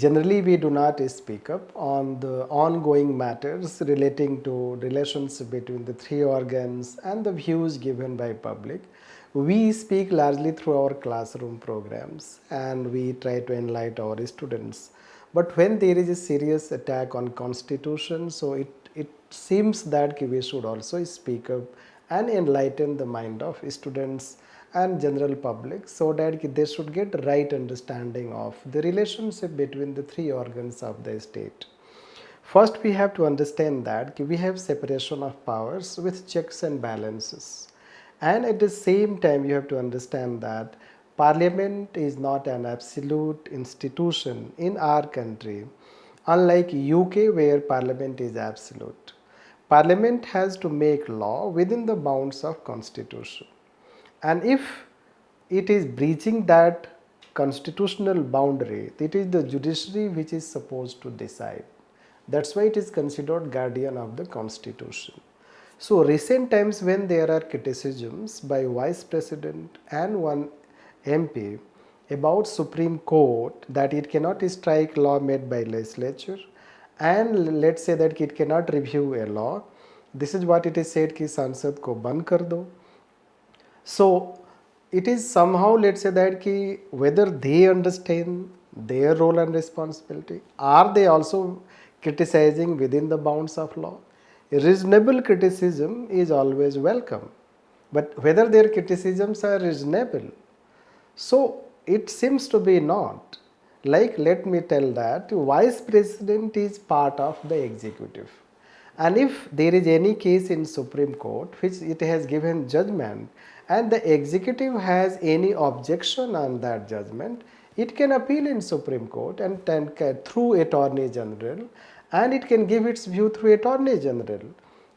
Generally, we do not speak up on the ongoing matters relating to relations between the three organs and the views given by public. We speak largely through our classroom programs and we try to enlighten our students. But when there is a serious attack on constitution, so it seems that we should also speak up and enlighten the mind of students and general public so that they should get right understanding of the relationship between the three organs of the state. First, we have to understand that we have separation of powers with checks and balances. And at the same time, you have to understand that parliament is not an absolute institution in our country, unlike UK where parliament is absolute. Parliament has to make law within the bounds of constitution. And if it is breaching that constitutional boundary, it is the judiciary which is supposed to decide. That's why it is considered guardian of the constitution. So recent times when there are criticisms by Vice President and one MP about Supreme Court that it cannot strike law made by legislature and let's say that it cannot review a law. This is what it is said कि सांसद को बंद कर दो. So it is somehow, let's say that ki whether they understand their role and responsibility, are they also criticizing within the bounds of law? Reasonable criticism is always welcome, but whether their criticisms are reasonable, so it seems to be not. Like, let me tell that Vice President is part of the executive. And if there is any case in Supreme Court which it has given judgment and the executive has any objection on that judgment, it can appeal in Supreme Court and through Attorney General, and it can give its view through Attorney General.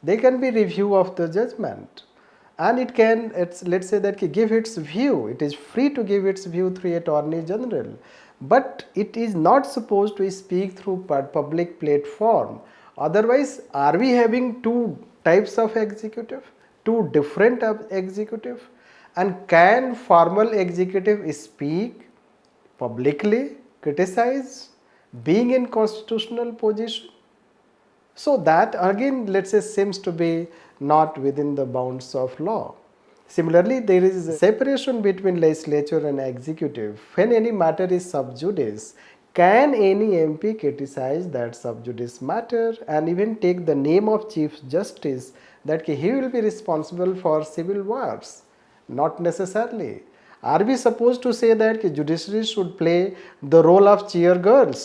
There can be review of the judgment and it can, let's say that give its view. It is free to give its view through Attorney General, but it is not supposed to speak through public platform. Otherwise, are we having two types of executive, two different executive? And can formal executive speak publicly, criticize, being in constitutional position? So that again, let's say, seems to be not within the bounds of law. Similarly, there is a separation between legislature and executive. When any matter is sub judice, can any MP criticize that sub judice matter and even take the name of Chief Justice that he will be responsible for civil wars? Not necessarily. Are we supposed to say that judiciary should play the role of cheer girls?